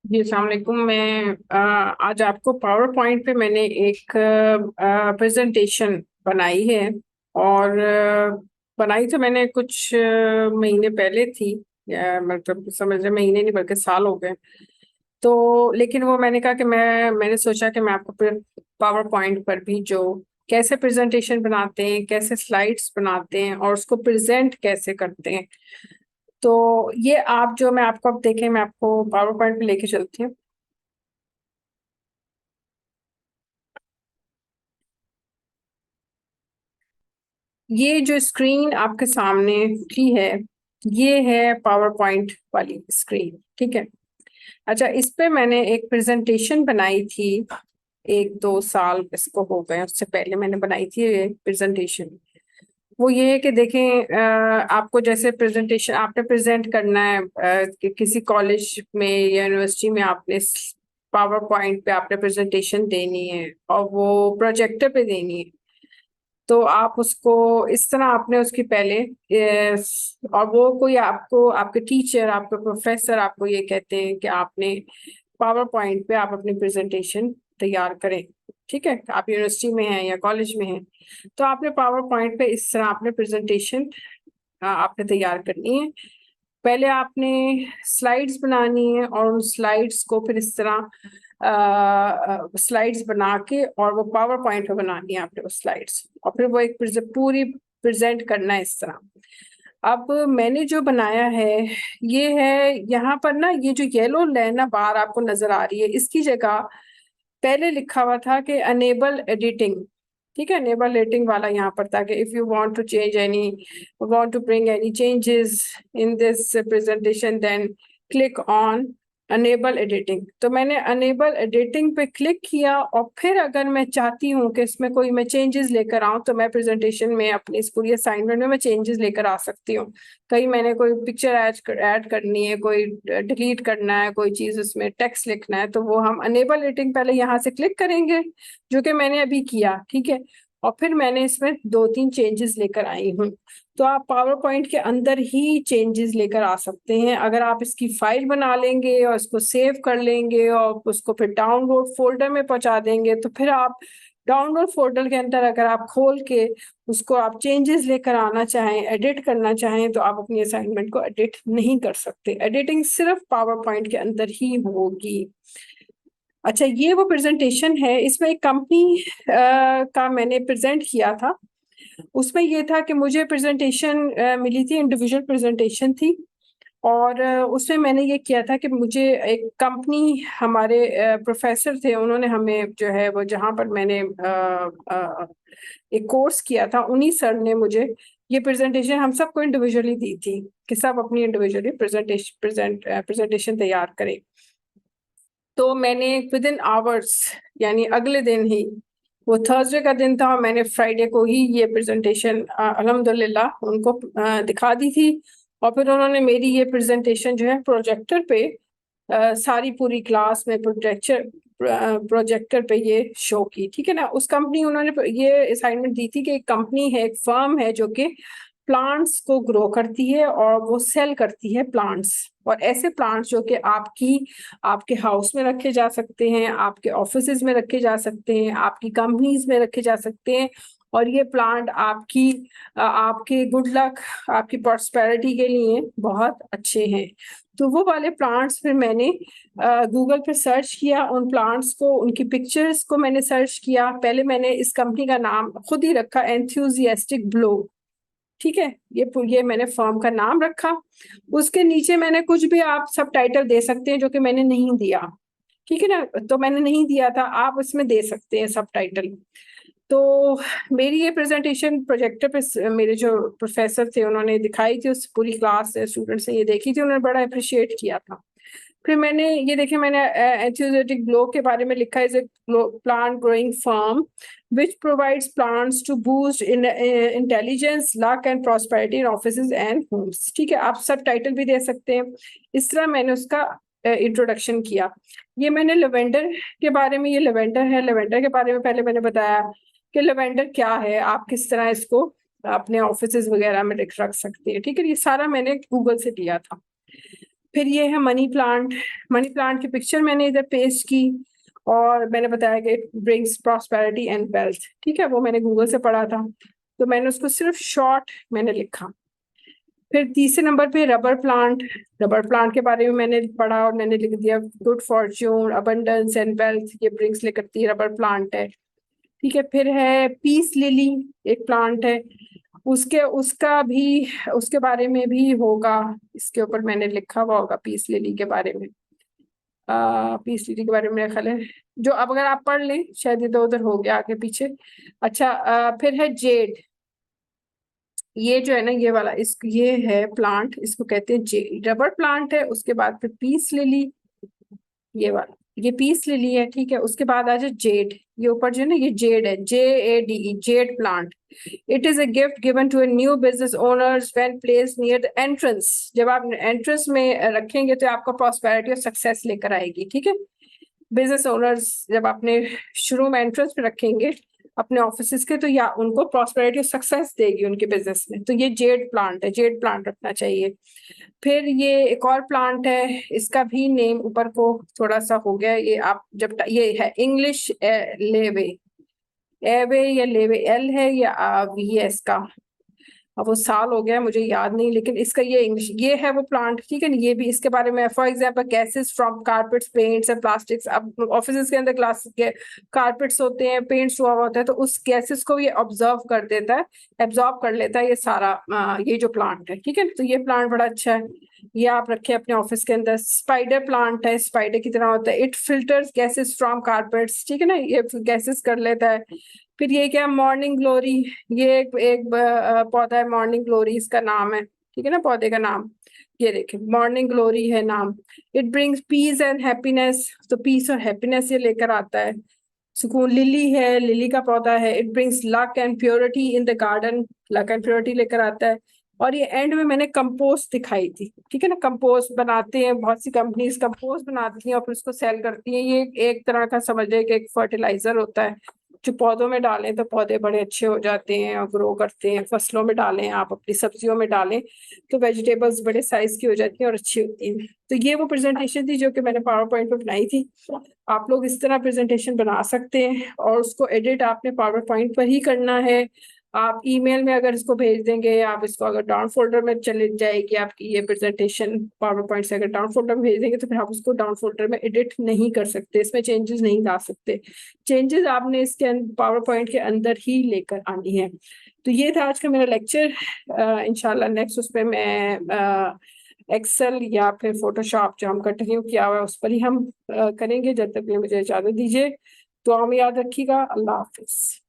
जी अस्सलाम वालेकुम। मैं आज आपको पावर पॉइंट पे मैंने एक प्रेजेंटेशन बनाई है। और बनाई तो मैंने कुछ महीने पहले थी, मतलब समझ रहे, महीने नहीं बल्कि साल हो गए। तो लेकिन वो मैंने कहा कि मैंने सोचा कि मैं आपको पावर पॉइंट पर भी जो कैसे प्रेजेंटेशन बनाते हैं, कैसे स्लाइड्स बनाते हैं और उसको प्रेजेंट कैसे करते हैं, तो ये आप जो मैं आपको अब देखें, मैं आपको पावर पॉइंट पे लेके चलती हूँ। ये जो स्क्रीन आपके सामने की है, ये है पावर पॉइंट वाली स्क्रीन, ठीक है। अच्छा, इस पे मैंने एक प्रेजेंटेशन बनाई थी, 1-2 साल इसको हो गए, उससे पहले मैंने बनाई थी ये प्रेजेंटेशन। वो ये है कि देखें, आपको जैसे प्रेजेंटेशन आपने प्रेजेंट करना है, किसी कॉलेज में या यूनिवर्सिटी में आपने पावर पॉइंट पे आपने प्रेजेंटेशन देनी है और वो प्रोजेक्टर पे देनी है। तो आप उसको इस तरह आपने उसकी पहले और वो कोई आपको, आपके टीचर, आपके प्रोफेसर आपको ये कहते हैं कि आपने पावर पॉइंट पे आप अपनी प्रेजेंटेशन तैयार करें। ठीक है, आप यूनिवर्सिटी में हैं या कॉलेज में हैं, तो आपने पावर पॉइंट पे इस तरह आपने प्रेजेंटेशन आपने तैयार करनी है। पहले आपने स्लाइड्स बनानी है और उन स्लाइड्स को फिर इस तरह स्लाइड्स बना के और वो पावर पॉइंट पे बनानी है आपने वो स्लाइड्स, और फिर वो एक पूरी प्रेजेंट करना है इस तरह। अब मैंने जो बनाया है ये है, यहाँ पर ना ये जो येलो लाइन ना बार आपको नजर आ रही है, इसकी जगह पहले लिखा हुआ था कि अनेबल एडिटिंग। ठीक है, अनेबल एडिटिंग वाला यहाँ पर था कि if you want to change any, want to bring any changes in this presentation, then click on enable editing. तो मैंने अनेबल एडिटिंग पे क्लिक किया और फिर अगर मैं चाहती हूँ कि इसमें कोई मैं चेंजेस लेकर आऊँ, तो मैं प्रेजेंटेशन में अपनी इस पूरी असाइनमेंट में मैं चेंजेस लेकर आ सकती हूँ। कहीं मैंने कोई पिक्चर ऐड करनी है, कोई डिलीट करना है, कोई चीज उसमें टेक्स्ट लिखना है, तो वो हम अनेबल एडिटिंग पहले यहाँ से क्लिक करेंगे, जो कि मैंने अभी किया, ठीक है। और फिर मैंने इसमें 2-3 चेंजेस लेकर आई हूँ। तो आप पावर पॉइंट के अंदर ही चेंजेस लेकर आ सकते हैं। अगर आप इसकी फाइल बना लेंगे और इसको सेव कर लेंगे और उसको फिर डाउनलोड फोल्डर में पहुंचा देंगे, तो फिर आप डाउनलोड फोल्डर के अंदर अगर आप खोल के उसको आप चेंजेस लेकर आना चाहें, एडिट करना चाहें, तो आप अपनी असाइनमेंट को एडिट नहीं कर सकते। एडिटिंग सिर्फ पावर पॉइंट के अंदर ही होगी। अच्छा, ये वो प्रेजेंटेशन है, इसमें एक कंपनी का मैंने प्रेजेंट किया था। उसमें ये था कि मुझे प्रेजेंटेशन मिली थी, इंडिविजुअल प्रेजेंटेशन थी। और उसमें मैंने ये किया था कि मुझे एक कंपनी, हमारे प्रोफेसर थे, उन्होंने हमें जो है वो जहाँ पर मैंने एक कोर्स किया था, उन्हीं सर ने मुझे ये प्रेजेंटेशन हम सबको इंडिविजुअली दी थी कि सब अपनी इंडिविजुअली प्रेजेंटेशन तैयार करें। तो मैंने विद इन आवर्स, यानी अगले दिन ही, वो थर्सडे का दिन था और मैंने फ्राइडे को ही ये प्रेजेंटेशन अल्हम्दुलिल्लाह उनको दिखा दी थी। और फिर उन्होंने मेरी ये प्रेजेंटेशन जो है प्रोजेक्टर पे, सारी पूरी क्लास में प्रोजेक्टर पे ये शो की, ठीक है ना। उस कंपनी, उन्होंने ये असाइनमेंट दी थी कि एक कंपनी है, एक फर्म है जो कि प्लांट्स को ग्रो करती है और वो सेल करती है प्लांट्स। और ऐसे प्लांट्स जो कि आपके हाउस में रखे जा सकते हैं, आपके ऑफिसेज में रखे जा सकते हैं, आपकी कंपनीज में रखे जा सकते हैं। और ये प्लांट आपके गुड लक, आपकी प्रॉस्पेरिटी के लिए बहुत अच्छे हैं। तो वो वाले प्लांट्स फिर मैंने गूगल पर सर्च किया, उन प्लांट्स को, उनकी पिक्चर्स को मैंने सर्च किया। पहले मैंने इस कंपनी का नाम खुद ही रखा, एंथुसियास्टिक ब्लो। ठीक है, ये मैंने फर्म का नाम रखा। उसके नीचे मैंने कुछ भी आप सब टाइटल दे सकते हैं, जो कि मैंने नहीं दिया, ठीक है ना। तो मैंने नहीं दिया था, आप इसमें दे सकते हैं सब टाइटल। तो मेरी ये प्रेजेंटेशन प्रोजेक्टर पे मेरे जो प्रोफेसर थे उन्होंने दिखाई थी, उस पूरी क्लास से स्टूडेंट्स ने ये देखी थी, उन्होंने बड़ा अप्रिशिएट किया था। फिर मैंने ये देखे, मैंने एंथुसियास्टिक ग्लो के बारे में लिखा है, plant growing firm which provides plants to boost in intelligence, luck and prosperity in offices and homes। ठीक है, आप सब टाइटल भी दे सकते हैं। इस तरह मैंने उसका इंट्रोडक्शन किया। ये मैंने लेवेंडर के बारे में, ये लेवेंडर है, लेवेंडर के बारे में पहले मैंने बताया कि लेवेंडर क्या है, आप किस तरह इसको अपने ऑफिसेज वगैरह में रख सकते हैं। ठीक है, ये सारा मैंने गूगल से लिया था। फिर ये है मनी प्लांट। मनी प्लांट की पिक्चर मैंने इधर पेस्ट की और मैंने बताया कि ब्रिंग्स प्रॉस्पेरिटी एंड वेल्थ, ठीक है, वो मैंने गूगल से पढ़ा था तो मैंने उसको सिर्फ शॉर्ट मैंने लिखा। फिर तीसरे नंबर पे रबर प्लांट। रबर प्लांट के बारे में मैंने पढ़ा और मैंने लिख दिया good Fortune, abundance and wealth, ये ब्रिंग्स लेकर करती है, रबर प्लांट है, ठीक है। फिर है पीस लिली, एक प्लांट है, उसके बारे में भी होगा, इसके ऊपर मैंने लिखा हुआ होगा पीस लिली के बारे में। पीस लिली के बारे में मेरा ख्याल है, जो अब अगर आप पढ़ लें शायद इधर उधर हो गया आगे पीछे। अच्छा, फिर है जेड। ये जो है ना ये वाला, ये है प्लांट, इसको कहते हैं जेड। रबर प्लांट है, उसके बाद फिर पीस लिली, ये वाला, ये पीस लिली है, ठीक है। उसके बाद आ जाए जेड, ये ऊपर जो है ना ये जेड है, JADE, jade plant. It is a gift given to a new business owners when placed near the entrance. जब आप एंट्रेंस में रखेंगे तो आपको प्रॉस्पेरिटी और सक्सेस लेकर आएगी, ठीक है। बिजनेस ओनर्स जब आपने शुरू में एंट्रेंस पे रखेंगे अपने ऑफिस के, तो या उनको प्रॉस्पेरिटी और सक्सेस देगी उनके बिजनेस में। तो ये जेड प्लांट है, जेड प्लांट रखना चाहिए। फिर ये एक और प्लांट है, इसका भी नेम ऊपर को थोड़ा सा हो गया, ये आप जब ये है इंग्लिश लेवे, एवे या लेवे, एल है या VS का, अब वो साल हो गया मुझे याद नहीं, लेकिन इसका ये इंग्लिश, ये है वो प्लांट, ठीक है ना। ये भी इसके बारे में, for example gases from carpets, paints and plastics. अब ऑफिस के अंदर ग्लास के कारपेट्स होते हैं, पेंट्स हुआ होता है, तो उस गैसेस को ये ऑब्जर्व कर देता है, एब्जॉर्ब कर लेता है ये सारा, ये जो प्लांट है, ठीक है। तो ये प्लांट बड़ा अच्छा है, ये आप रखे अपने ऑफिस के अंदर। स्पाइडर प्लांट है, स्पाइडर की तरह होता है, it filters gases from carpets, ठीक है ना, ये गैसेस कर लेता है। फिर ये क्या, मॉर्निंग ग्लोरी, ये एक पौधा है, मॉर्निंग ग्लोरी इसका नाम है, ठीक है ना, पौधे का नाम, ये देखिए मॉर्निंग ग्लोरी है नाम। It brings peace and happiness, तो पीस और हैप्पीनेस ये लेकर आता है। सुकून, लिली है, लिली का पौधा है, it brings luck and purity in the garden, luck and purity लेकर आता है। और ये एंड में मैंने कंपोस्ट दिखाई थी, ठीक है ना, कंपोस्ट बनाते हैं, बहुत सी कंपनीज कंपोस्ट बनाती हैं और फिर उसको सेल करती हैं। ये एक तरह का समझ लें कि एक फर्टिलाइजर होता है जो पौधों में डालें तो पौधे बड़े अच्छे हो जाते हैं और ग्रो करते हैं। फसलों में डालें, आप अपनी सब्जियों में डालें तो वेजिटेबल्स बड़े साइज की हो जाती हैं और अच्छी होती हैं। तो ये वो प्रेजेंटेशन थी जो कि मैंने पावर पॉइंट पर बनाई थी। आप लोग इस तरह प्रेजेंटेशन बना सकते हैं और उसको एडिट आपने पावर पॉइंट पर ही करना है। आप ईमेल में अगर इसको भेज देंगे, आप इसको अगर डाउन फोल्डर में चले जाएगी आपकी ये प्रेजेंटेशन, पावर पॉइंट से अगर डाउन फोल्डर में भेज देंगे तो फिर आप उसको डाउन फोल्डर में एडिट नहीं कर सकते, इसमें चेंजेस नहीं ला सकते। चेंजेस आपने इसके पावर पॉइंट के अंदर ही लेकर आनी है। तो ये था आज का मेरा लेक्चर। इंशाल्लाह नेक्स्ट उस पर मैं एक्सेल या फिर फोटोशॉप जो हम कंटिन्यू किया हुआ है उस पर ही हम करेंगे। जब तक मुझे इजाजत दीजिए, तो हम याद रखिएगा। अल्लाह हाफिज।